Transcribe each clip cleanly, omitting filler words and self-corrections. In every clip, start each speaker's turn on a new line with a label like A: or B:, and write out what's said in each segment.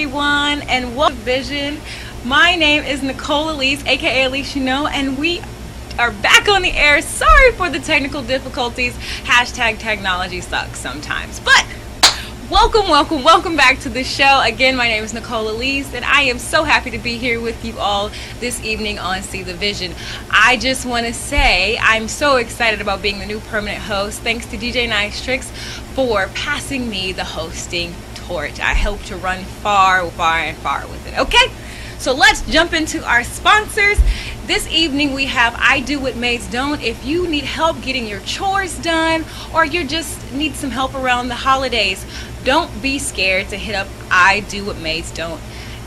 A: everyone, and welcome to Vision. My name is Nicole Elise, aka Elise, and we are back on the air. Sorry for the technical difficulties. Hashtag technology sucks sometimes. But welcome back to the show. Again, my name is Nicole Elise, and I am so happy to be here with you all this evening on See the Vision. I just want to say I'm so excited about being the new permanent host. Thanks to DJ Nice Tricks for passing me the hosting torch. I hope to run far with it. Okay? So let's jump into our sponsors. This evening we have I Do What Maids Don't. If you need help getting your chores done, or you just need some help around the holidays, don't be scared to hit up I Do What Maids Don't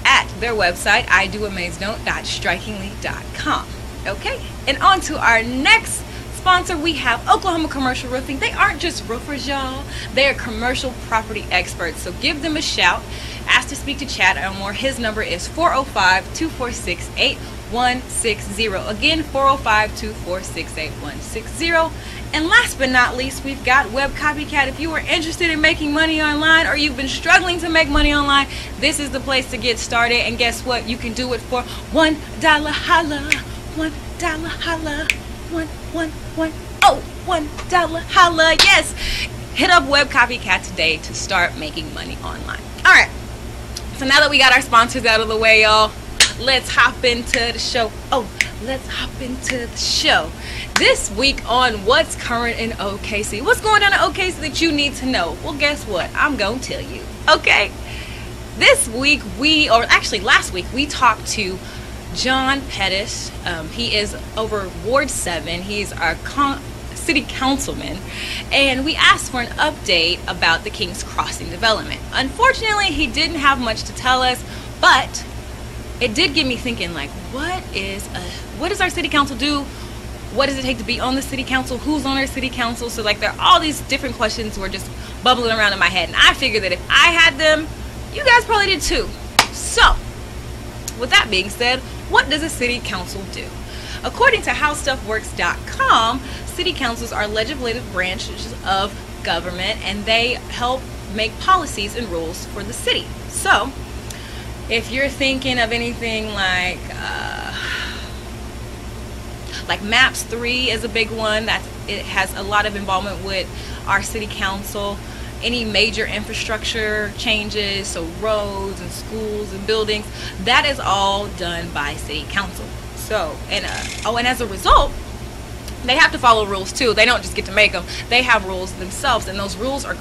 A: at their website, idowhatmaidsdon't.strikingly.com. Okay? And on to our next sponsor, we have Oklahoma Commercial Roofing. They aren't just roofers, y'all. They are commercial property experts. So give them a shout. Ask to speak to Chad Elmore. His number is 405-246-8160. Again, 405-246-8160. And last but not least, we've got Web Copycat. If you are interested in making money online, or you've been struggling to make money online, this is the place to get started. And guess what? You can do it for $1 holla. $1 holla. $1 holla. Yes, hit up Web Copycat today to start making money online. All right, so now that we got our sponsors out of the way, y'all, let's hop into the show. This week on What's Current in OKC. What's going on in OKC that you need to know? Well, guess what? I'm gonna tell you. Okay, this week last week we talked to John Pettis. He is over Ward 7. He's our city councilman, and we asked for an update about the King's Crossing development. Unfortunately, he didn't have much to tell us, but it did get me thinking, like, what does our city council do? What does it take to be on the city council? Who's on our city council? So, like, there are all these different questions were just bubbling around in my head, and I figured that if I had them, you guys probably did too. So, with that being said, what does a city council do? According to HowStuffWorks.com, city councils are legislative branches of government, and they help make policies and rules for the city. So, if you're thinking of anything like Maps 3 is a big one, it has a lot of involvement with our city council. Any major infrastructure changes, so roads and schools and buildings, that is all done by city council. So, and as a result, they have to follow rules too. They don't just get to make them. They have rules themselves, and those rules are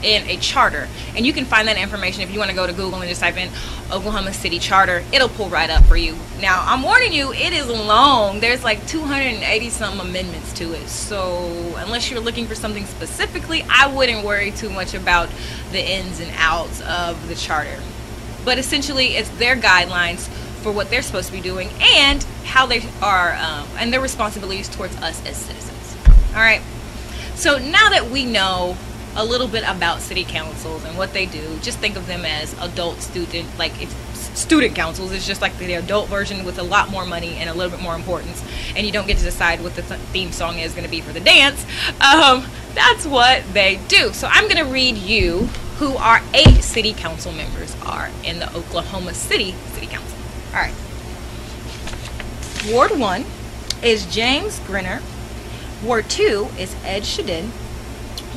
A: in a charter. And you can find that information if you want to go to Google and just type in Oklahoma City Charter. It'll pull right up for you. Now, I'm warning you, it is long. There's like 280 some amendments to it. So unless you're looking for something specifically, I wouldn't worry too much about the ins and outs of the charter. But essentially, it's their guidelines for what they're supposed to be doing and how they are, and their responsibilities towards us as citizens. All right. So now that we know a little bit about city councils and what they do, just think of them as student councils. It's just like the adult version with a lot more money and a little bit more importance, and you don't get to decide what the theme song is going to be for the dance. That's what they do. So I'm going to read you who our 8 city council members are in the Oklahoma City City Council. All right. Ward 1 is James Grinner. Ward 2 is Ed Shedin.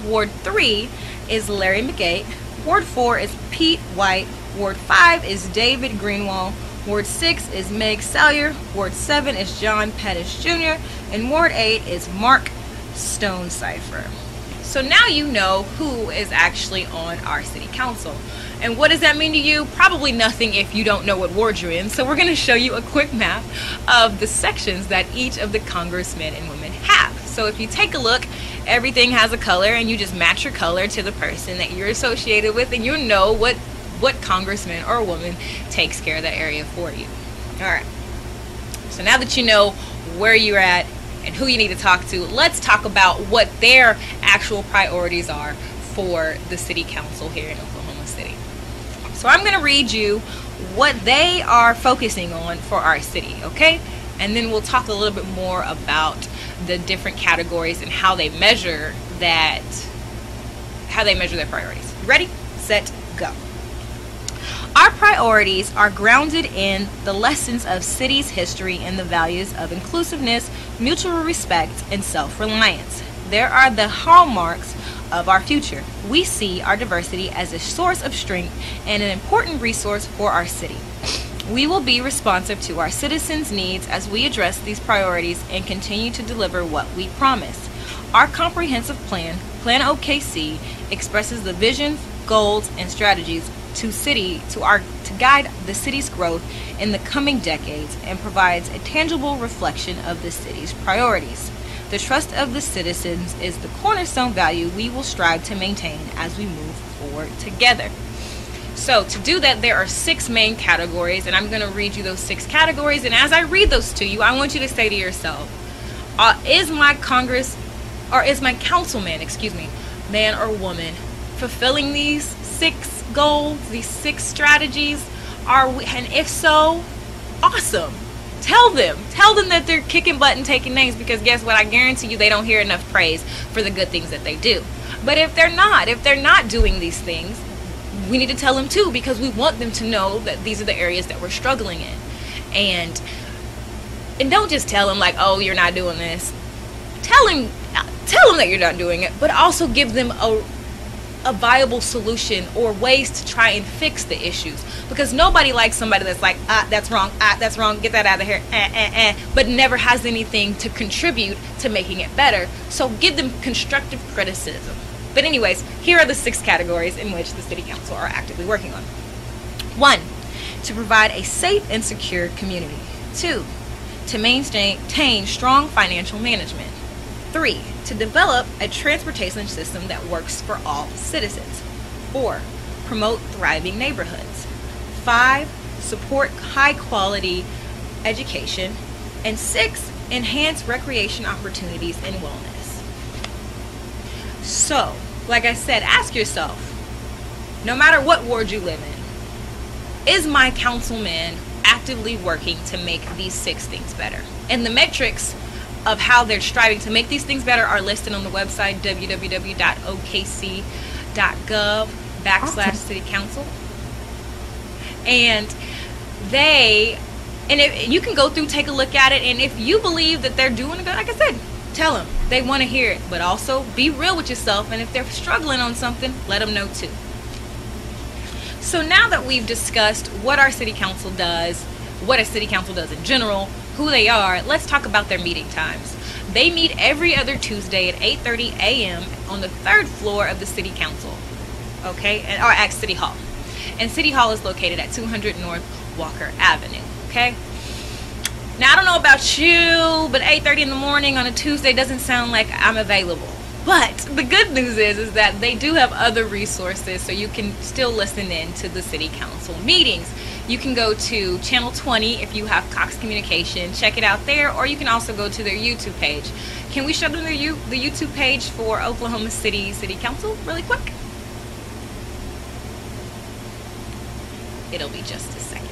A: Ward 3 is Larry McGate. Ward 4 is Pete White. Ward 5 is David Greenwald. Ward 6 is Meg Salyer. Ward 7 is John Pettis Jr. And Ward 8 is Mark Stonecipher. So now you know who is actually on our city council. And what does that mean to you? Probably nothing if you don't know what ward you're in. So we're going to show you a quick map of the sections that each of the congressmen and women have. So if you take a look, everything has a color, and you just match your color to the person that you're associated with, and you know what congressman or woman takes care of that area for you. All right. So now that you know where you're at and who you need to talk to, let's talk about what their actual priorities are for the city council here in Oklahoma City. So I'm going to read you what they are focusing on for our city, okay? And then we'll talk a little bit more about the different categories and how they measure their priorities. Ready, set, go. Our priorities are grounded in the lessons of city's history and the values of inclusiveness, mutual respect, and self-reliance. There are the hallmarks of our future. We see our diversity as a source of strength and an important resource for our city. We will be responsive to our citizens' needs as we address these priorities and continue to deliver what we promise. Our comprehensive plan, Plan OKC, expresses the vision, goals, and strategies to guide the city's growth in the coming decades and provides a tangible reflection of the city's priorities. The trust of the citizens is the cornerstone value we will strive to maintain as we move forward together. So to do that, there are 6 main categories, and I'm going to read you those 6 categories. And as I read those to you, I want you to say to yourself, is my councilman, man or woman, fulfilling these 6 goals, these 6 strategies? And if so, awesome. Tell them that they're kicking butt and taking names, because guess what? I guarantee you they don't hear enough praise for the good things that they do. But if they're not doing these things, we need to tell them too, because we want them to know that these are the areas that we're struggling in. And don't just tell them like, oh, you're not doing this. Tell them that you're not doing it, but also give them a viable solution or ways to try and fix the issues, because nobody likes somebody that's like, that's wrong, get that out of here, but never has anything to contribute to making it better. So give them constructive criticism. But anyways, here are the 6 categories in which the City Council are actively working on. 1, to provide a safe and secure community. 2, to maintain strong financial management. 3, to develop a transportation system that works for all citizens. 4, promote thriving neighborhoods. 5, support high-quality education. And 6, enhance recreation opportunities and wellness. So, like I said, ask yourself, no matter what ward you live in, is my councilman actively working to make these 6 things better? And the metrics of how they're striving to make these things better are listed on the website www.okc.gov/citycouncil. And you can go through, take a look at it, and if you believe that they're doing good, like I said, tell them. They want to hear it, but also be real with yourself, and if they're struggling on something, let them know too. So now that we've discussed what our city council does, what a city council does in general, who they are, let's talk about their meeting times. They meet every other Tuesday at 8:30 a.m. on the 3rd floor of the city council, okay, or at City Hall. And City Hall is located at 200 North Walker Avenue, okay? Now, I don't know about you, but 8:30 in the morning on a Tuesday doesn't sound like I'm available. But the good news is that they do have other resources, so you can still listen in to the city council meetings. You can go to Channel 20 if you have Cox Communication. Check it out there, or you can also go to their YouTube page. Can we show them the YouTube page for Oklahoma City City Council really quick? It'll be just a second.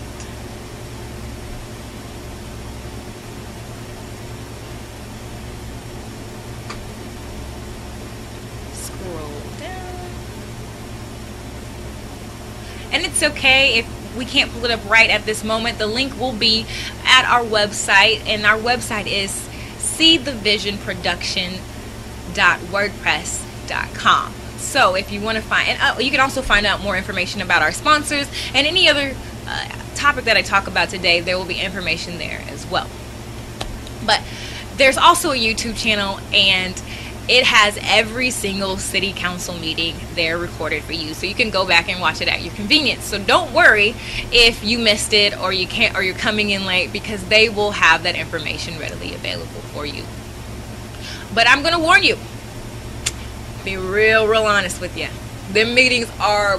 A: And it's okay if we can't pull it up right at this moment. The link will be at our website, and our website is seethevisionproduction.wordpress.com. So if you want to find, and you can also find out more information about our sponsors and any other topic that I talk about today. There will be information there as well. But there's also a YouTube channel, and it has every single city council meeting there recorded for you, so you can go back and watch it at your convenience. So don't worry if you missed it or you can't, or you're coming in late, because they will have that information readily available for you. But I'm gonna warn you, be real honest with you, them meetings are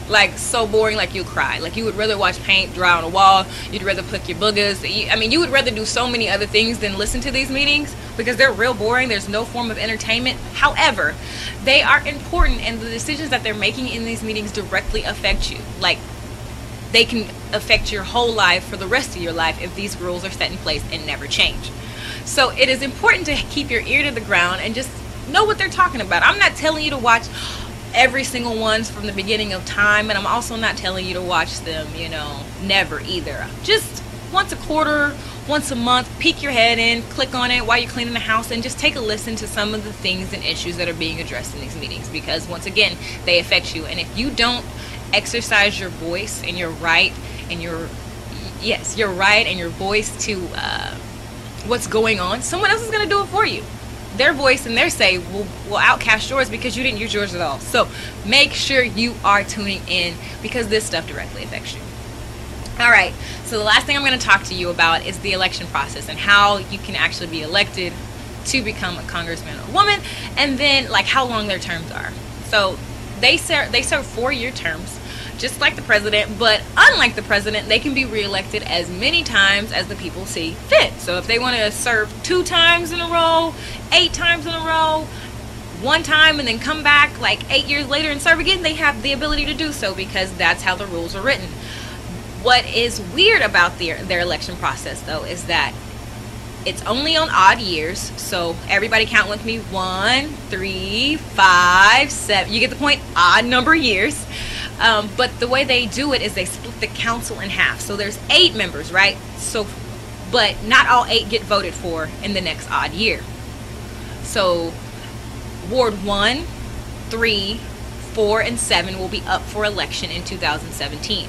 A: like so boring, like you cry. Like you would rather watch paint dry on a wall, you'd rather pick your boogers, you would rather do so many other things than listen to these meetings, because they're real boring. There's no form of entertainment. However, they are important, and the decisions that they're making in these meetings directly affect you. Like, they can affect your whole life for the rest of your life if these rules are set in place and never change. So it is important to keep your ear to the ground and just know what they're talking about. I'm not telling you to watch every single ones from the beginning of time, and I'm also not telling you to watch them, you know, never either. Just once a quarter, once a month, peek your head in, click on it while you're cleaning the house, and just take a listen to some of the things and issues that are being addressed in these meetings, because once again, they affect you. And if you don't exercise your voice and your right and your voice to what's going on, someone else is going to do it for you. Their voice and their say will outcast yours because you didn't use yours at all. So make sure you are tuning in, because this stuff directly affects you. All right, so the last thing I'm going to talk to you about is the election process and how you can actually be elected to become a congressman or woman, and then like how long their terms are. So they serve 4-year terms, just like the president, but unlike the president, they can be reelected as many times as the people see fit. So if they want to serve 2 times in a row, 8 times in a row, 1 time, and then come back like 8 years later and serve again, they have the ability to do so, because that's how the rules are written. What is weird about their election process, though, is that it's only on odd years. So everybody count with me: 1, 3, 5, 7. You get the point. Odd number years. But the way they do it is they split the council in half. So there's 8 members, right? So, but not all 8 get voted for in the next odd year. So Ward 1, 3, 4, and 7 will be up for election in 2017.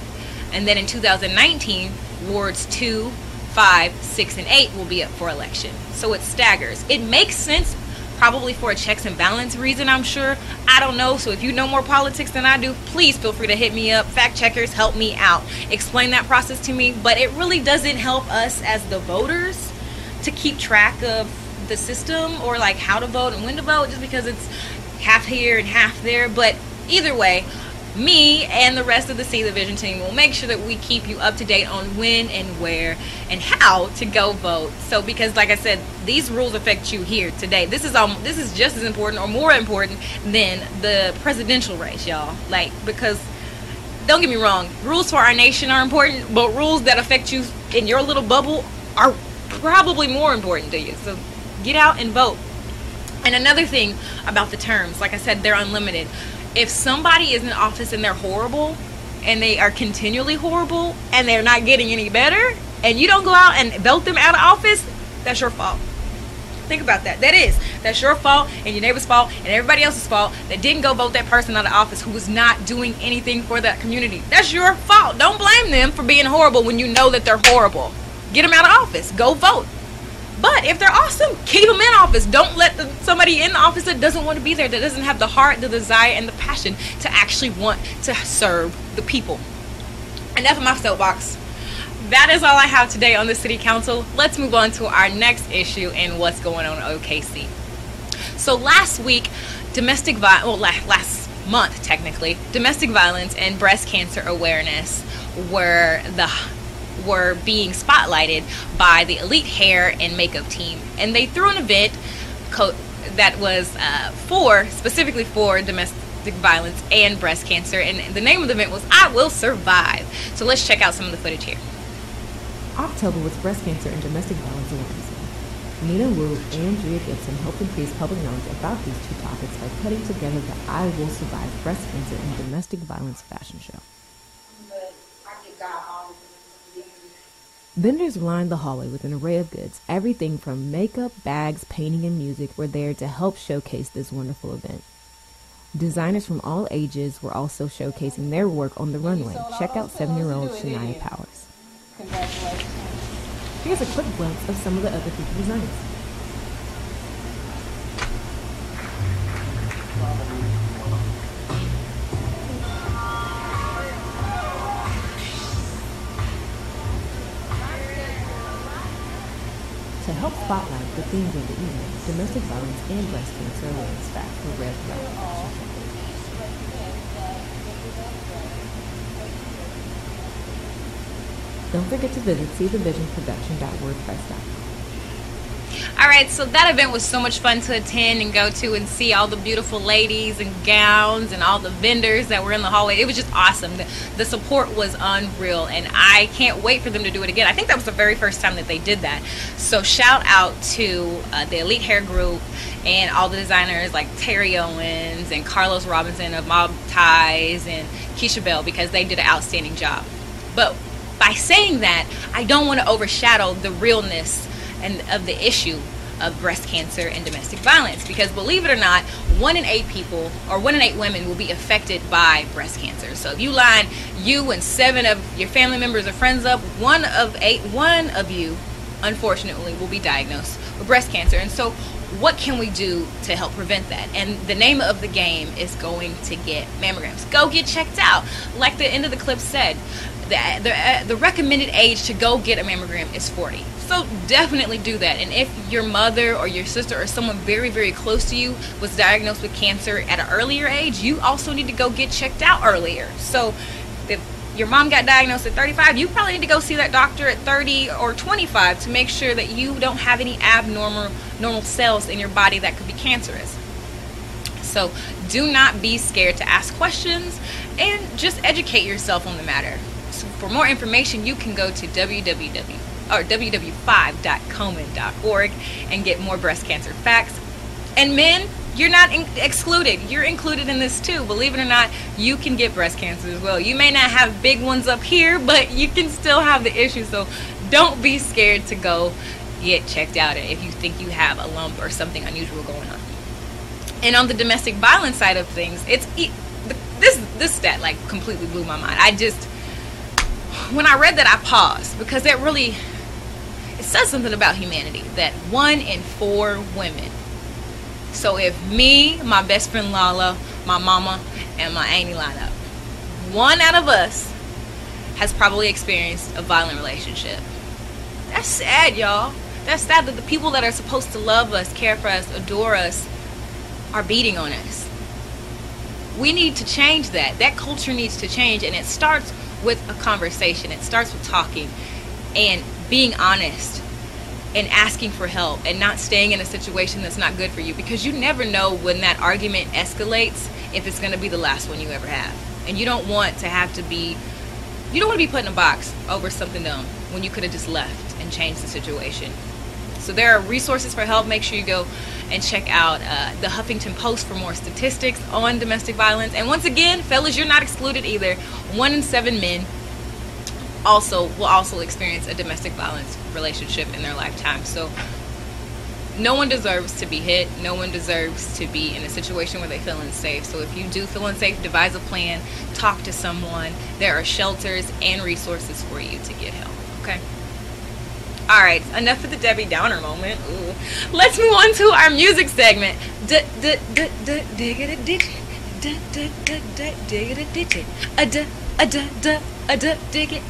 A: And then in 2019, wards 2, 5, 6, and 8 will be up for election. So it staggers. It makes sense, probably for a checks and balance reason, I'm sure. I don't know. So if you know more politics than I do, please feel free to hit me up. Fact checkers, help me out. Explain that process to me. But it really doesn't help us as the voters to keep track of the system, or like how to vote and when to vote, just because it's half here and half there. But either way, me and the rest of the C Division team will make sure that we keep you up to date on when and where and how to go vote. So, because like I said, these rules affect you here today. This is just as important or more important than the presidential race, y'all. Like, because don't get me wrong, rules for our nation are important, but rules that affect you in your little bubble are probably more important to you. So get out and vote. And another thing about the terms, like I said, they're unlimited. If somebody is in office and they're horrible, and they are continually horrible, and they're not getting any better, and you don't go out and vote them out of office, that's your fault. Think about that. That's your fault, and your neighbor's fault, and everybody else's fault that didn't go vote that person out of office who was not doing anything for that community. That's your fault. Don't blame them for being horrible when you know that they're horrible. Get them out of office. Go vote. But if they're awesome, keep them in office. Don't let somebody in office that doesn't want to be there, that doesn't have the heart, the desire, and the passion to actually want to serve the people. Enough of my soapbox. That is all I have today on the City Council. Let's move on to our next issue and what's going on in OKC. So last month technically, domestic violence and breast cancer awareness were being spotlighted by the elite hair and makeup team, and they threw an event that was specifically for domestic violence and breast cancer, and the name of the event was I Will Survive. So let's check out some of the footage here.
B: October was Breast Cancer and Domestic Violence Awareness Month. Nina Wu and Andrea Gibson helped increase public knowledge about these 2 topics by putting together the I Will Survive Breast Cancer and Domestic Violence fashion show. Vendors lined the hallway with an array of goods. Everything from makeup, bags, painting, and music were there to help showcase this wonderful event. Designers from all ages were also showcasing their work on the runway. Check out 7-year-old Shania Powers.
C: Congratulations.
B: Here's a quick glimpse of some of the other featured designers. To help spotlight the themes of the evening, domestic violence and breast cancer awareness facts were read throughout the fashion show. Don't forget to visit cthevisionproduction.wordpress.com.
A: Alright, so that event was so much fun to attend and go to and see all the beautiful ladies and gowns and all the vendors that were in the hallway. It was just awesome. The support was unreal, and I can't wait for them to do it again. I think that was the very first time that they did that. So shout out to the Elite Hair Group and all the designers like Terry Owens and Carlos Robinson of Mob Ties and Keisha Bell, because they did an outstanding job. But by saying that, I don't want to overshadow the realness and of the issue of breast cancer and domestic violence, because believe it or not, 1 in 8 people, or 1 in 8 women, will be affected by breast cancer. So if you line you and 7 of your family members or friends up, 1 of you unfortunately will be diagnosed with breast cancer. And so what can we do to help prevent that? And the name of the game is going to get mammograms. Go get checked out. Like the end of the clip said, the recommended age to go get a mammogram is 40. So definitely do that. And if your mother or your sister or someone very, very close to you was diagnosed with cancer at an earlier age, you also need to go get checked out earlier. So if your mom got diagnosed at 35, you probably need to go see that doctor at 30 or 25 to make sure that you don't have any normal cells in your body that could be cancerous. So do not be scared to ask questions and just educate yourself on the matter. So for more information, you can go to www.komen.org and get more breast cancer facts. And men, you're not excluded. You're included in this too. Believe it or not, you can get breast cancer as well. You may not have big ones up here, but you can still have the issue. So don't be scared to go get checked out if you think you have a lump or something unusual going on. And on the domestic violence side of things, it's this stat like completely blew my mind. When I read that, I paused, because it says something about humanity, that 1 in 4 women. So if me, my best friend Lala, my mama, and my auntie line up, 1 out of us has probably experienced a violent relationship. That's sad, y'all. That's sad that the people that are supposed to love us, care for us, adore us, are beating on us. We need to change that. That culture needs to change, and it starts with a conversation. It starts with talking and being honest and asking for help and not staying in a situation that's not good for you, because you never know when that argument escalates if it's going to be the last one you ever have. And you don't want to be put in a box over something dumb when you could have just left and changed the situation. So there are resources for help. Make sure you go and check out the Huffington Post for more statistics on domestic violence. And once again, fellas, you're not excluded either. 1 in 7 men will also experience a domestic violence relationship in their lifetime. So no one deserves to be hit. No one deserves to be in a situation where they feel unsafe. So if you do feel unsafe, devise a plan, talk to someone. There are shelters and resources for you to get help, okay? All right, enough of the Debbie Downer moment. Ooh. Let's move on to our music segment. Dig it a ditch it. Dig it a ditch it. Dig it.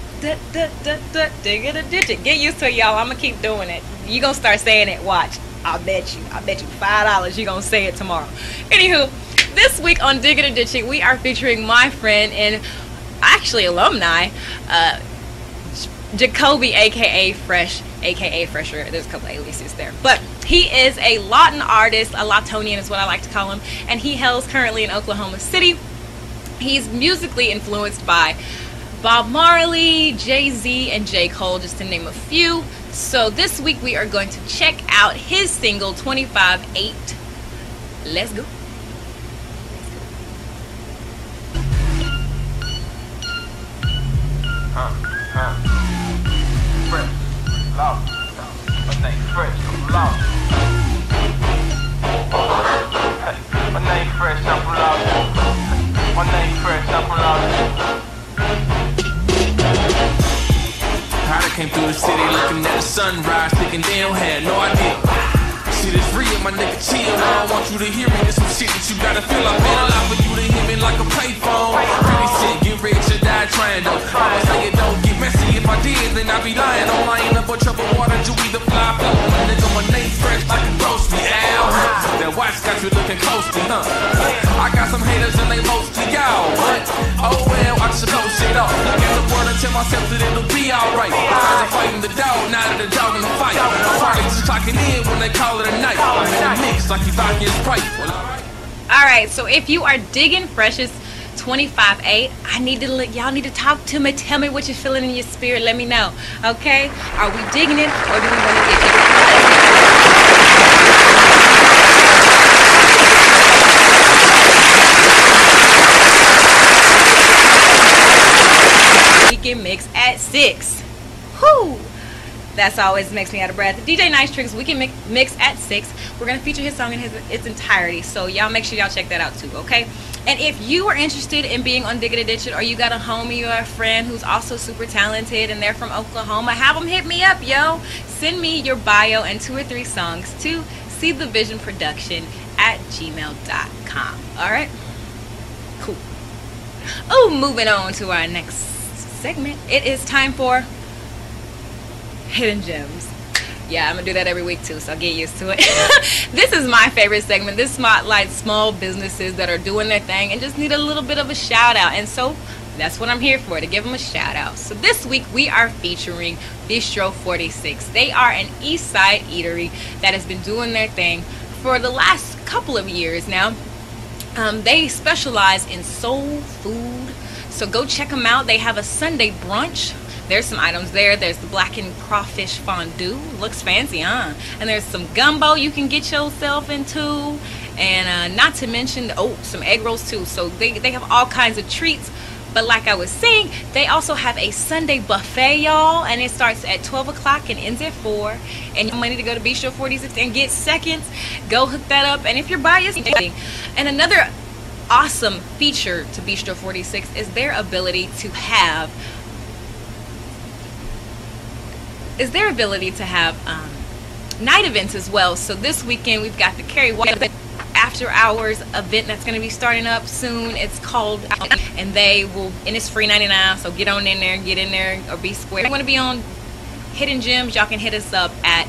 A: Dig it a ditch it. Get used to it, y'all. I'm gonna keep doing it. You gonna start saying it. Watch. I bet you $5 you gonna say it tomorrow. Anywho, this week on Dig It or Ditch It, we are featuring my friend and actually alumni, Jacoby, aka Fresh, aka Fresher. There's a couple of aliases there, but he is a Latin artist, a Latonian is what I like to call him, and he hails currently in Oklahoma City. He's musically influenced by Bob Marley, Jay-Z, and J. Cole, just to name a few. So this week we are going to check out his single 25/8. Let's go.
C: Fresh, lost. My name Fresh, I'm lost. Hey, my name Fresh, I'm lost. My name Fresh, I'm lost. I came through the city looking at the sunrise, thinking they don't have no idea. See this real, my nigga chill. I don't want you to hear me, there's some shit that you gotta feel. I've been alive for you to hear me like a payphone. Really shit, get rich or die trying though. I would say it don't get messy, if I did then I'd be lying. Don't line up for trouble water, you either fly flow. My nigga, my name Fresh like a ghosty owl. That watch got you looking closely, huh? I got some haters and they mostly y'all, but oh well, I just blow shit up. Look at the world and tell myself that it'll be alright. Tired of fighting the dog, now that the dog in the fight. I'm probably just clocking in when they call it a night. I'm in the mix like you thought it's right.
A: Alright, so if you are digging Fresh's 25-8, y'all need to talk to me. Tell me what you're feeling in your spirit. Let me know. Okay? Are we digging it, or do we want to get Weekend mix at 6? Whoo! That's always makes me out of breath. DJ Nice Tricks Weekend mix at 6. We're gonna feature his song in its entirety, so y'all make sure y'all check that out too. Okay? And if you are interested in being on Dig It or Ditch It, or you got a homie or a friend who's also super talented and they're from Oklahoma, have them hit me up, yo. Send me your bio and 2 or 3 songs to seethevisionproduction@gmail.com. Alright? Cool. Oh, moving on to our next segment. It is time for Hidden Gems. Yeah, I'm gonna do that every week too, so get used to it. This is my favorite segment. This spotlights small businesses that are doing their thing and just need a little bit of a shout out, and so that's what I'm here for, to give them a shout out. So this week we are featuring Bistro 46. They are an East Side eatery that has been doing their thing for the last couple of years now. They specialize in soul food, so go check them out. They have a Sunday brunch. There's some items there. There's the blackened crawfish fondue. Looks fancy, huh? And there's some gumbo you can get yourself into. And not to mention, some egg rolls too. So they have all kinds of treats. But like I was saying, they also have a Sunday buffet, y'all. And it starts at 12 o'clock and ends at 4. And you money to go to Bistro 46 and get seconds. Go hook that up. And if you're by yourself. And another awesome feature to Bistro 46 is their ability to have night events as well. So this weekend we've got the Carrie White after hours event that's going to be starting up soon. It's called, and it's free 99, so get in there or be square. If you want to be on Hidden Gems, y'all can hit us up at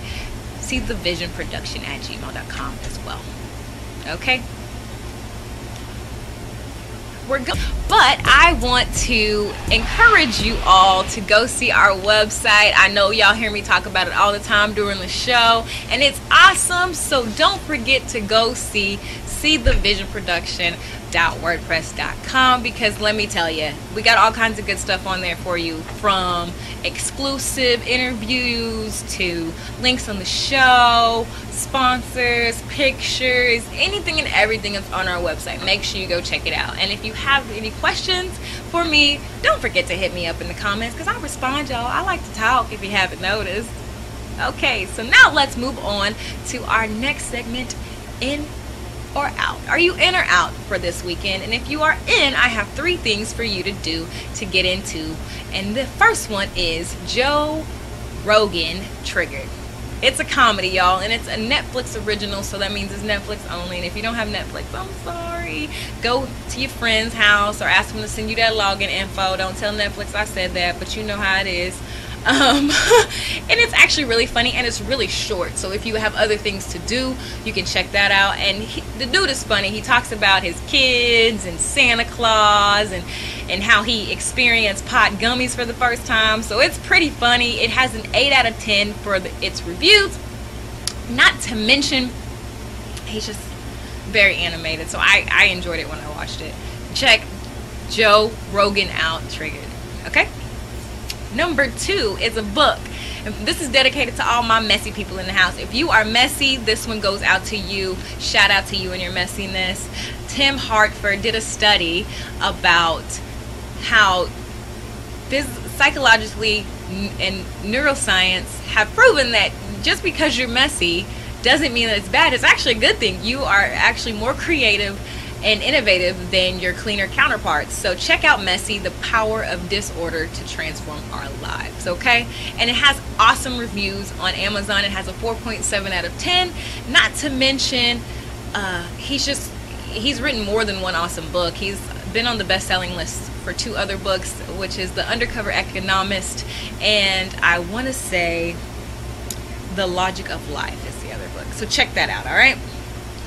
A: seethevisionproduction@gmail.com as well. Okay, we're good. But I want to encourage you all to go see our website. I know y'all hear me talk about it all the time during the show, and it's awesome. So don't forget to go see seethevisionproduction.wordpress.com, because let me tell you, we got all kinds of good stuff on there for you, from exclusive interviews to links on the show, sponsors, pictures, anything and everything is on our website. Make sure you go check it out. And if you have any questions for me, don't forget to hit me up in the comments, because I respond, y'all. I like to talk, if you haven't noticed. Okay, so now let's move on to our next segment, In or Out. Are you in or out for this weekend? And if you are in, I have 3 things for you to do to get into. And the first one is Joe Rogan Triggered. It's a comedy, y'all, and it's a Netflix original, so that means it's Netflix only. And if you don't have Netflix, I'm sorry. Go to your friend's house or ask them to send you that login info. Don't tell Netflix I said that, but you know how it is. And it's actually really funny, and it's really short, so if you have other things to do, you can check that out. And the dude is funny. He talks about his kids and Santa Claus and how he experienced pot gummies for the first time, so it's pretty funny. It has an 8 out of 10 for its reviews. Not to mention, he's just very animated, so I enjoyed it when I watched it. Check Joe Rogan out, Triggered. Okay? Number 2 is a book. And this is dedicated to all my messy people in the house. If you are messy, this one goes out to you. Shout out to you and your messiness. Tim Hartford did a study about how psychologically and neuroscience have proven that just because you're messy doesn't mean that it's bad. It's actually a good thing. You are actually more creative and innovative than your cleaner counterparts. So check out Messy, The Power of Disorder to Transform Our Lives, okay? And it has awesome reviews on Amazon. It has a 4.7 out of 10. Not to mention, he's written more than one awesome book. He's been on the best-selling list for 2 other books, which is The Undercover Economist, and I want to say The Logic of Life is the other book. So check that out, all right?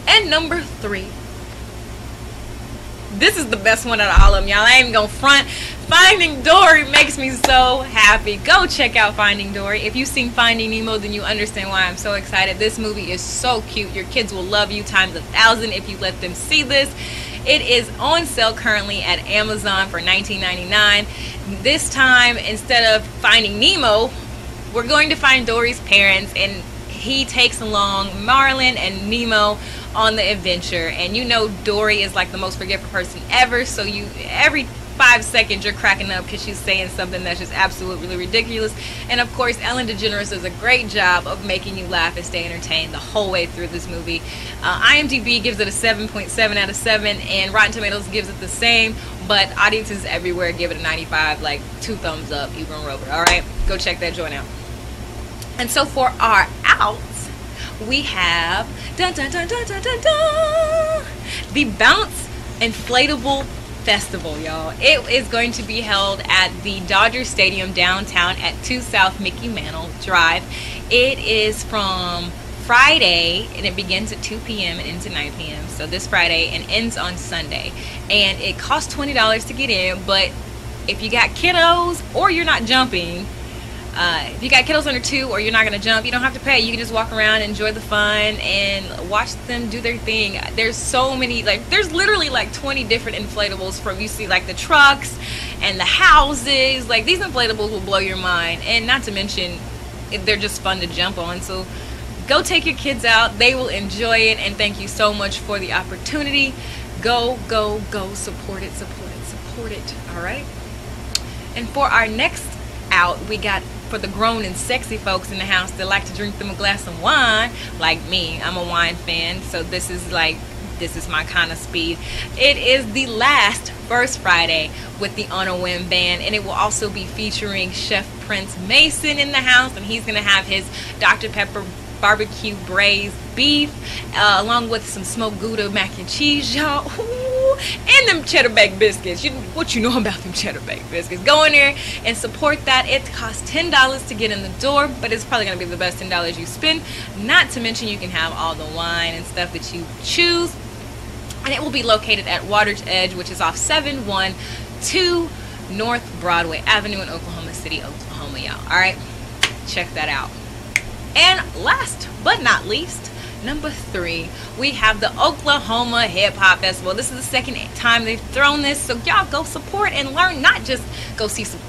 A: And number 3. This is the best one out of all of them, y'all. I ain't gonna front. Finding Dory makes me so happy. Go check out Finding Dory. If you've seen Finding Nemo, then you understand why I'm so excited. This movie is so cute. Your kids will love you times 1,000 if you let them see this. It is on sale currently at Amazon for $19.99. This time, instead of finding Nemo, we're going to find Dory's parents, and he takes along Marlin and Nemo on the adventure. And you know Dory is like the most forgetful person ever, so every 5 seconds you're cracking up because she's saying something that's just absolutely ridiculous. And of course, Ellen DeGeneres does a great job of making you laugh and stay entertained the whole way through this movie. IMDb gives it a 7.7 out of 7, and Rotten Tomatoes gives it the same, but audiences everywhere give it a 95, like 2 thumbs up, even Rover. Alright, go check that joint out. And so for our outs, we have dun, dun, dun, dun, dun, dun, dun, the Bounce Inflatable Festival, y'all. It is going to be held at the Dodger Stadium downtown at 2 South Mickey Mantle Drive. It is from Friday, and it begins at 2 p.m. and ends at 9 p.m. So this Friday, and ends on Sunday. And it costs $20 to get in, but if you got kiddos or you're not jumping, if you got kiddos under 2 or you're not going to jump, you don't have to pay. You can just walk around, enjoy the fun, and watch them do their thing. There's so many, like, there's literally like 20 different inflatables from, you see, like the trucks and the houses. Like, these inflatables will blow your mind. And not to mention, they're just fun to jump on. So go take your kids out. They will enjoy it. And thank you so much for the opportunity. Go, go, go. Support it, support it, support it. All right? And for our next out, we got for the grown and sexy folks in the house that like to drink them a glass of wine, like me. I'm a wine fan, so this is my kind of speed. It is the last First Friday with the On a Whim band, and it will also be featuring Chef Prince Mason in the house, and he's gonna have his Dr. Pepper barbecue braised beef, along with some smoked Gouda mac and cheese, y'all. And them cheddar baked biscuits. What you know about them cheddar baked biscuits? Go in there and support that. It costs $10 to get in the door, but it's probably going to be the best $10 you spend. Not to mention you can have all the wine and stuff that you choose. And it will be located at Water's Edge, which is off 712 North Broadway Avenue in Oklahoma City, Oklahoma, y'all. Alright? Check that out. And last but not least, number 3, we have the Oklahoma Hip Hop Festival. This is the second time they've thrown this, so y'all go support and learn. Not just go see some,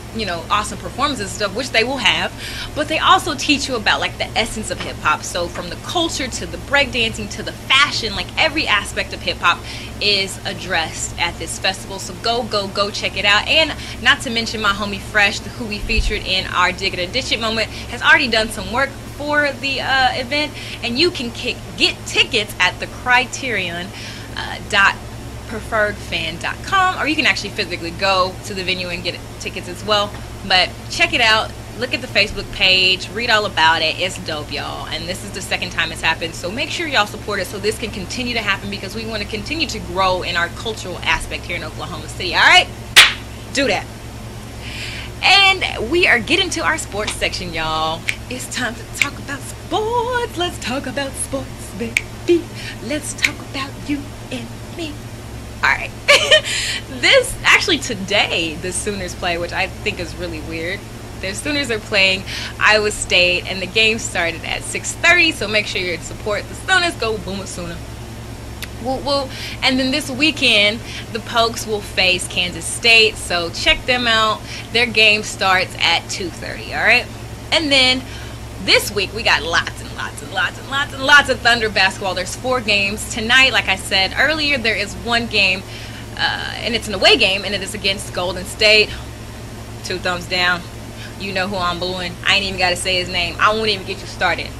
A: awesome performances and stuff, which they will have, but they also teach you about like the essence of hip hop. So from the culture to the breakdancing to the fashion, like every aspect of hip hop is addressed at this festival. So go check it out. And not to mention my homie Fresh, who we featured in our Dig It or Ditch It moment, has already done some work for the event, and you can get tickets at the criterion.preferredfan.com, or you can actually physically go to the venue and get tickets as well. But check it out, look at the Facebook page, read all about it. It's dope, y'all, and this is the second time it's happened, so make sure y'all support it so this can continue to happen, because we want to continue to grow in our cultural aspect here in Oklahoma City. All right, do that. And we are getting to our sports section, y'all. It's time to talk about sports. Let's talk about sports, baby. Let's talk about you and me. Alright. Today, the Sooners play, which I think is really weird. The Sooners are playing Iowa State, and the game started at 6:30, so make sure you support the Sooners. Go Boomer Sooner. And then this weekend, the Pokes will face Kansas State, so check them out. Their game starts at 2:30, all right? And then this week, we got lots of Thunder basketball. There's 4 games. Tonight, like I said earlier, there is 1 game, and it's an away game, and it is against Golden State. 2 thumbs down. You know who I'm booing. I ain't even got to say his name. I won't even get you started.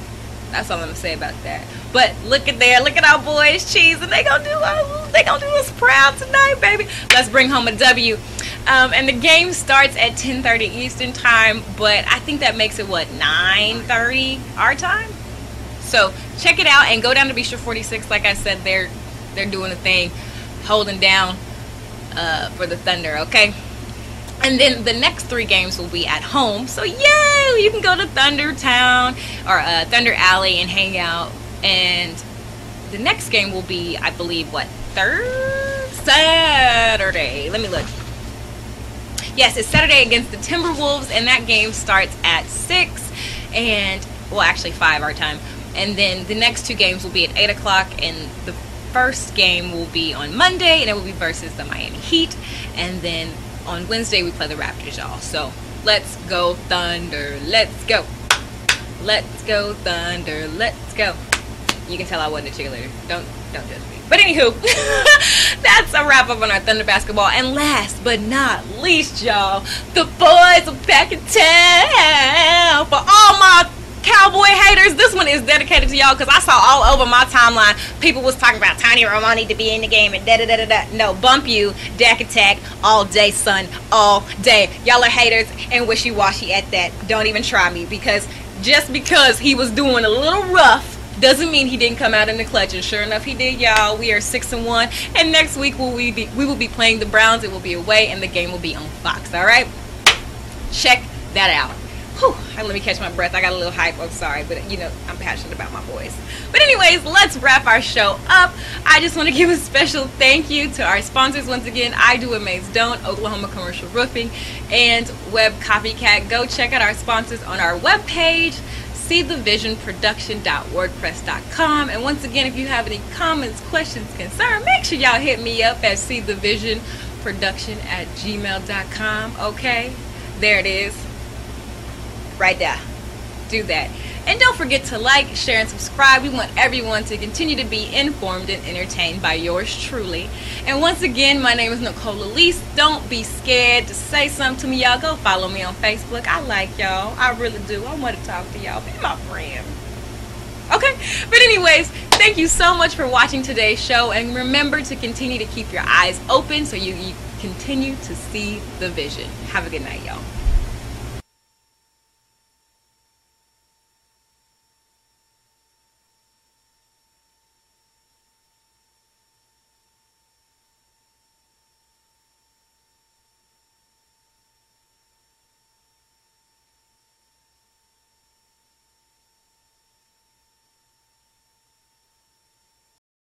A: That's all I'm going to say about that. But look at our boys Cheese, and they gonna do us proud tonight, baby. Let's bring home a W. And the game starts at 10:30 Eastern time, but I think that makes it 9:30 our time. So check it out and go down to Bistro 46. Like I said, they're doing a thing, holding down for the Thunder. Okay. And then the next 3 games will be at home. So yay! You can go to Thunder Town or Thunder Alley and hang out. And the next game will be, I believe, Saturday. Let me look. Yes, it's Saturday against the Timberwolves, and that game starts at 6, and, well, actually 5 our time. And then the next 2 games will be at 8 o'clock, and the first game will be on Monday, and it will be versus the Miami Heat. And then on Wednesday, we play the Raptors, y'all. So, let's go Thunder, let's go. Let's go Thunder, let's go. You can tell I wasn't a cheerleader. Don't judge me. But anywho, that's a wrap up on our Thunder basketball. And last but not least, y'all, the boys are back in town. For all my Cowboy haters, this one is dedicated to y'all, because I saw all over my timeline people was talking about Tony Romo need to be in the game and da-da-da-da-da. No, bump you, Dak Attack, all day, son, all day. Y'all are haters and wishy-washy at that. Don't even try me, because just because he was doing a little rough doesn't mean he didn't come out in the clutch, and sure enough he did, y'all. We are 6-1, and next week we will be playing the Browns. It will be away, and the game will be on Fox. All right, check that out. Whew, let me catch my breath. I got a little hype. I'm sorry, but you know I'm passionate about my boys. But anyways, let's wrap our show up. I just want to give a special thank you to our sponsors once again. I Do What Maids Don't, Oklahoma Commercial Roofing, and Web Copycat. Go check out our sponsors on our webpage, seethevisionproduction.wordpress.com. And once again, if you have any comments, questions, concerns, make sure y'all hit me up at seethevisionproduction@gmail.com. Okay, there it is. Right there. Do that. And don't forget to like, share, and subscribe. We want everyone to continue to be informed and entertained by yours truly. And once again, my name is Nicole Elise. Don't be scared to say something to me, y'all. Go follow me on Facebook. I like y'all. I really do. I want to talk to y'all. Be my friend. Okay? But anyways, thank you so much for watching today's show. And remember to continue to keep your eyes open so you continue to see the vision. Have a good night, y'all.